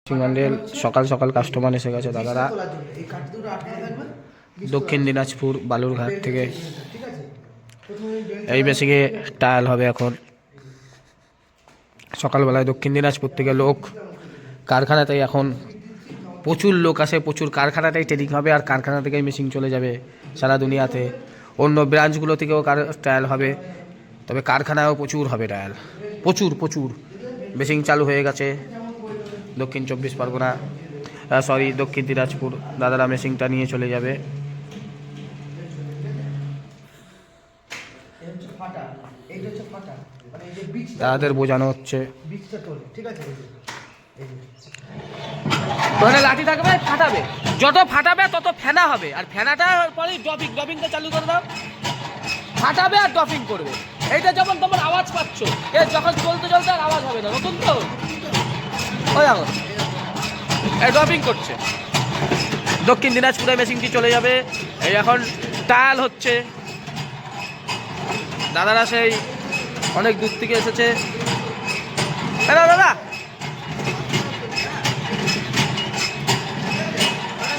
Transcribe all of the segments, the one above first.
সিঙ্গান্ডেল সকাল সকাল কাস্টমার এসে গেছে দাদারা দক্ষিণ দিনাজপুর বালুরঘাট থেকে। এই বেসিকে টায়াল হবে এখন। সকালবেলায় দক্ষিণ দিনাজপুর থেকে লোক কারখানাতেই এখন প্রচুর লোক আসে, প্রচুর কারখানাতেই ট্রেনিং হবে আর কারখানা থেকেই মেশিন চলে যাবে সারা দুনিয়াতে। অন্য ব্রাঞ্চগুলো থেকেও টায়াল হবে, তবে কারখানায়ও প্রচুর হবে টায়াল, প্রচুর প্রচুর। মেশিন চালু হয়ে গেছে দক্ষিণ 24 পরগনা, দক্ষিণ দিনাজপুর। দাদারা মেশিনটা নিয়ে চলে যাবে। দাদাদের বোঝানো হচ্ছে লাঠি থাকবে, ফাটাবে, যত ফাটাবে তত ফেনা হবে, আর ফেনাটা পরে ড্রপিংটা চালু করে দাও, ফাটাবে আর ড্রপিং করবে। এইটা যেমন তোমার আওয়াজ পাচ্ছ, যখন চলতে চলতে আর আওয়াজ হবে না, নতুন তো ওই এখন ড্রপিং করছে। দক্ষিণ দিনাজপুরে মেশিনটি চলে যাবে। এই এখন টায়াল হচ্ছে। দাদারা সেই অনেক দূর থেকে এসেছে। দাদা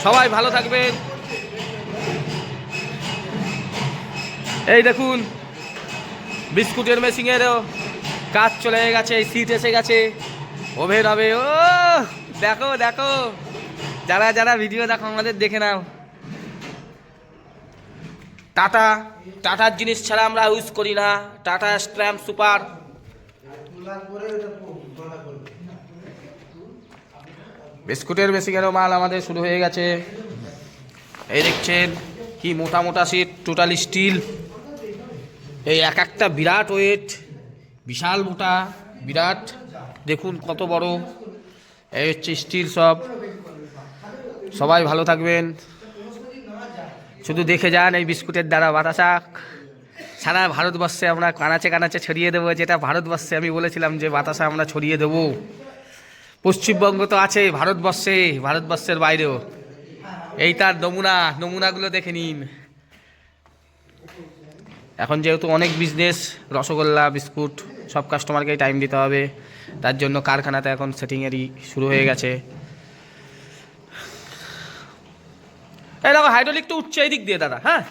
সবাই ভালো থাকবেন। এই দেখুন বিস্কুটের মেশিনেরও কাজ চলে গেছে, সিট এসে গেছে, ওভেন হবে। ও দেখো দেখো, যারা যারা ভিডিও দেখো আমাদের দেখে নাও। টাটার জিনিস ছাড়া আমরা ইউজ করি না, টাটা স্ট্র্যাম সুপার। বিস্কুটের মেশিনেরও মাল আমাদের শুরু হয়ে গেছে। এই দেখছেন কি মোটা মোটা সিট, টোটালি স্টিল। এই এক একটা বিরাট ওয়েট, বিশাল মোটা, বিরাট। দেখুন কত বড়। এই হচ্ছে স্টিল সব। সবাই ভালো থাকবেন, শুধু দেখে যান। এই বিস্কুটের দ্বারা বাতাসা সারা ভারতবর্ষে আমরা কানাচে কানাচে ছড়িয়ে দেবো, যেটা ভারতবর্ষে আমি বলেছিলাম যে বাতাসা আমরা ছড়িয়ে দেবো। পশ্চিমবঙ্গ তো আছে ভারতবর্ষে, ভারতবর্ষের বাইরেও। এই তার নমুনাগুলো দেখে নিন। এখন যেহেতু অনেক বিজনেস, রসগোল্লা বিস্কুট সব কাস্টমারকেই টাইম দিতে হবে, তার জন্য কারখানাতে এখন সেটিংয়েরই শুরু হয়ে গেছে। এই দেখো হাইড্রোলিক তো উঠছে এই দিক দিয়ে দাদা। হ্যাঁ,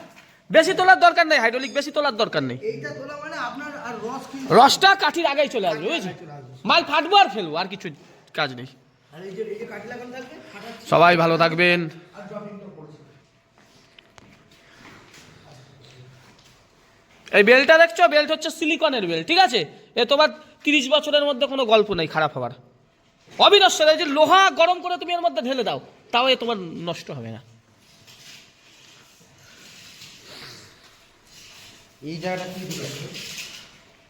বেশি তোলার দরকার নেই, হাইড্রোলিক বেশি তোলার দরকার নেই। রসটা কাঠির আগেই চলে আসবে, বুঝেছি? মাল ফাটবো আর ফেলবো, আর কিছু কাজ নেই। সবাই ভালো থাকবেন। এই বেল্টটা দেখছো, বেল্ট হচ্ছে সিলিকনের বেল্ট, ঠিক আছে? এ তোমার 30 বছরের মধ্যে কোনো গল্প নেই খারাপ হবার। অবিনশ্বর, এই যে লোহা গরম করে তুমি এর মধ্যে ঢেলে দাও, তাও এ তোমার নষ্ট হবে না। এই জায়গাটা কি দিবে?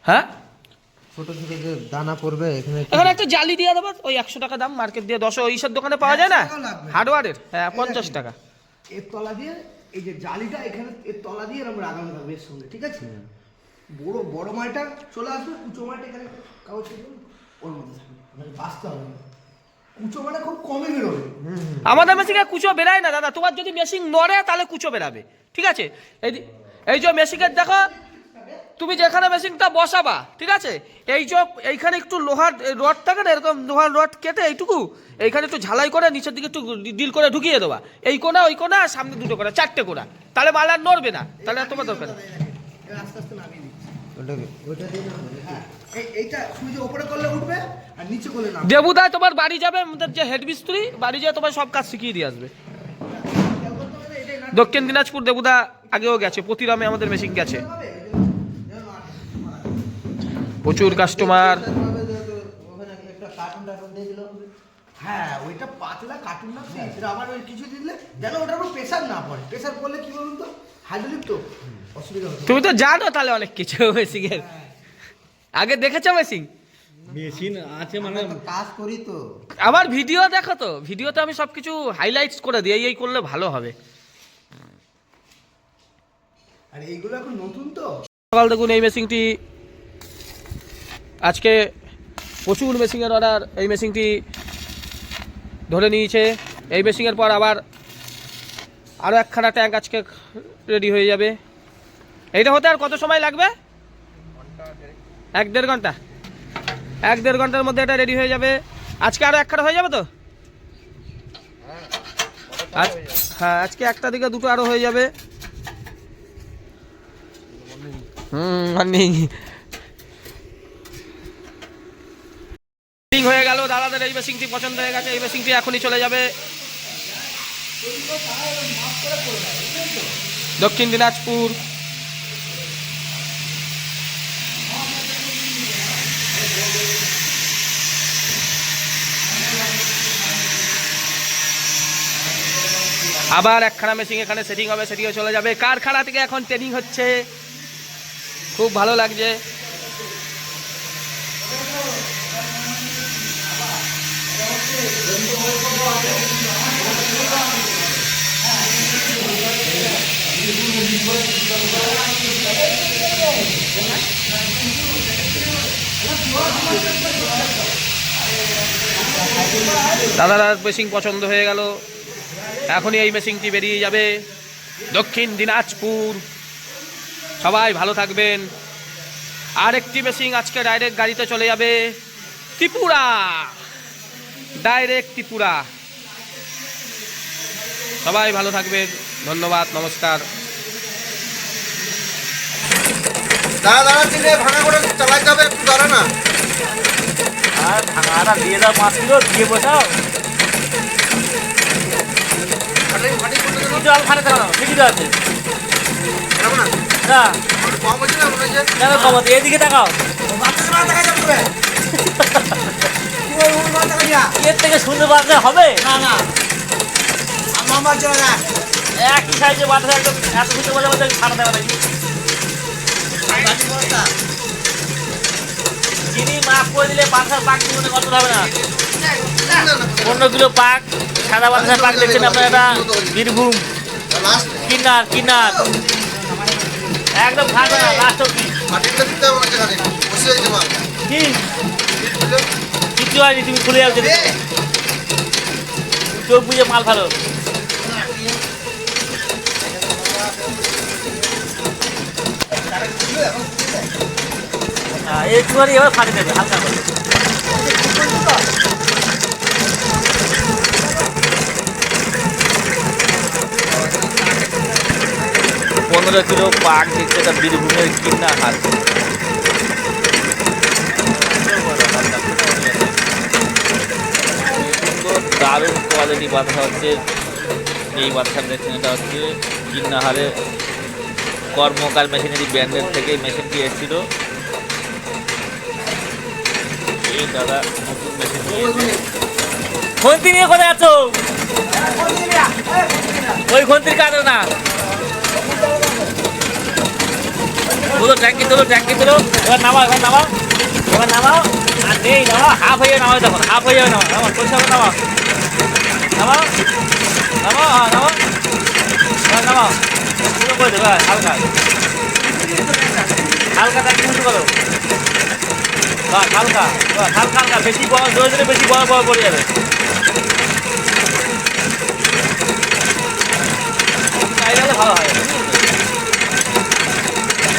হ্যাঁ, ছোট ছোট যে দানা পড়বে এখানে একটা জালি দিয়ে দেবো। ওই 100 টাকা দাম, মার্কেট দিয়ে 10 ওইসব দোকানে পাওয়া যায় না, হার্ডওয়ারের। হ্যাঁ, 50 টাকা। এর তলা দিয়ে এই যে জালিটা এখানে এর তলা দিয়ে আমরা লাগানো থাকবে এর সঙ্গে, ঠিক আছে? বড় বড় মালটা চলে আসবে, কুচো মালটা এখানে কাগজ কেটে ওর মধ্যে থাকবে, মানে বাঁচতে হবে না। কুচো মানে খুব কমই বেরোবে। আমাদের মেশিনে কুচো বেরায় না দাদা। তোমার যদি মেশিন নড়ে তাহলে কুচো বেরাবে, ঠিক আছে? এই যে মেশিনের দেখো, তুমি যেখানে মেশিনটা বসাবা, ঠিক আছে, এইখানে একটু লোহার রড থাকে না, এরকম লোহার রড কেটে এইটুকু এইখানে একটু ঝালাই করে নিচের দিকে একটু ডিল করে ঢুকিয়ে দেবা। এই কোনা ওই কোনা, সামনে 2টো কোনা, 4টে কোনা, তাহলে মাল আর নড়বে না। তাহলে আর তোমার দরকার নেই। আস্তে আস্তে নামিয়ে দিচ্ছি। ওটা দিয়ে হ্যাঁ, এইটা সুইচ উপরে করলে উঠবে আর নিচে করলে নামবে। দেবুদা তোমার বাড়ি যাবে, আমাদের যে হেড মিস্ত্রি, বাড়ি যেয়ে তোমার সব কাজ শিখিয়ে দিয়ে আসবে। দক্ষিণ দিনাজপুর দেবুদা আগেও গেছে, প্রতিরামে আমাদের মেশিন গেছে। প্রচুর কাস্টমার। হ্যাঁ, ওইটা পাতলা কার্টুন না, এটা আবার ওই কিছু দিলে যেন ওটার উপর প্রেসার না পড়ে। প্রেসার পড়লে কি বলুন তো, হাইড্রোলিক তো অসুবিধা হবে। তুমি তো জানো তাহলে অনেক কিছু মেশিনের। আগে দেখেছো মেশিন? মেশিন আছে মানে কাজ করি তো। আমার ভিডিও দেখো তো, ভিডিওতে আমি সবকিছু হাইলাইটস করে দিই, এই করলে ভালো হবে। আর এইগুলো এখন নতুন তো। সকাল দেখুন এই মেশিনটি আজকে প্রচুর মেশিনের অর্ডার। এই মেশিনটি ধরে নিয়েছে। এই মেশিনের পর আরও একখানা ট্যাঙ্ক আজকে রেডি হয়ে যাবে। এইটা হতে আর কত সময় লাগবে? 1-1.5 ঘন্টা। 1-1.5 ঘন্টার মধ্যে এটা রেডি হয়ে যাবে। আজকে আরও একখানা হয়ে যাবে তো। হ্যাঁ আজকে একটা দিকে দুটো আরো হয়ে যাবে। মর্নিং হয়ে গেল দাদাদের। এই মেশিনটি পছন্দ হয়ে গেছে, এই মেশিনটি এখনই চলে যাবে দক্ষিণ দিনাজপুর। আবার একখানা মেশিন এখানে সেটিং হবে, সেটিংও চলে যাবে। কারখানা থেকে এখন ট্রেনিং হচ্ছে, খুব ভালো লাগছে। দাদার মেশিন পছন্দ হয়ে গেল, এখনই এই মেশিনটি বেরিয়ে যাবে দক্ষিণ দিনাজপুর। সবাই ভালো থাকবেন। আরেকটি মেশিন আজকে ডাইরেক্ট গাড়িতে চলে যাবে ত্রিপুরা, ডাইরেক্ট ত্রিপুরা। সবাই ভালো থাকবেন, ধন্যবাদ, নমস্কার। দাঁড়া দিলে ভাঙা করে চালাতে হবে, একটু দাঁড়া না। আর ভাঙাটা দিয়ে দাও 5 কিলো, দিয়ে বসাও। জল ফাটাতে হবে, ঠিকই তো আছে না? কেন কমাতে? এদিকে তাকাও, এর থেকে সুন্দর বাচ্চা হবে না? একই সাইজে বাচ্চা, একদম এত সুন্দর বাচ্চা ফাটাতে হবে নাকি? চিনি মাফ করে দিলে বাচ্চার পাক জীবনে কত হবে না? 15 কিলো পাক, সাদা বাচ্চার পাক দেখছেন আপনারা। এটা বীরভূম কিনার একদম খাবে না লাস্ট অব্দি। কি কিছু হয়নি, তুমি খুলে যাও, চোখ বুঝে মাল ভালো। একটুখানি এবার ফাটে দেবে হালকা করে। 15 কিলো পাক দিচ্ছে, এটা বীরভূমের কিনা হাট। দারুণ কোয়ালিটি বাঁধা হচ্ছে। এই বাচ্চা দেখছেন, এটা হচ্ছে কিন্নাহারে কর্মকার মেশিনারি ব্র্যান্ডের থেকে মেশিনটি এসেছিল। এই দাদা নতুন মেশিন খন্তি নিয়ে কোথায় আছো? ওই খন্তির কাটো না, ট্যাঙ্কি তোলো। এবার নামাও, আর নেই নামাও, হাফ হয়ে নামাও, তখন হাফ হয়ে যাবে। নামাও পয়সা নামাও, পুরো করে দেবে হালকা ট্যাঙ্কি উঁচু করো। হালকা বেশি বড় জোরে বেশি বড় পড়ে যাবে। ভালো হয়,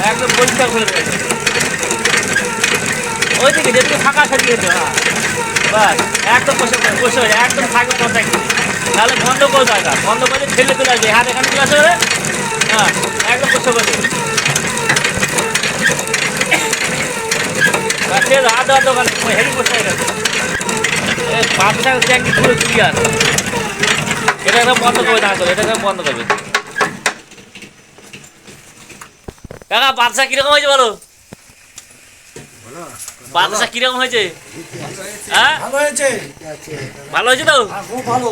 একদম পরিষ্কার করে দেবে। ওই দিকে যেদিকে ফাঁকা সারিয়ে যেতে, বাস একদম বসে হয়ে একদম থাকবে কন্ট্যাক্ট। তাহলে বন্ধ করে দরকার, বন্ধ করে ঠেলে চলে আসবে, হাত এখানে চলে আসবে। হ্যাঁ একদম বসে করে দেবে। হাত দেওয়ার দোকান হেভি বসে হয়ে গেছে। বাচ্চা ট্যাঙ্কি পুরো ক্লিয়ার। এটা একদম বন্ধ করবে, না করবে, এটা একদম বন্ধ করবে। কাকা বাচ্চা কিরকম হয়েছে বলো? বাচ্চা কিরকম হয়েছে? হ্যাঁ ভালো হয়েছে তো? খুব ভালো।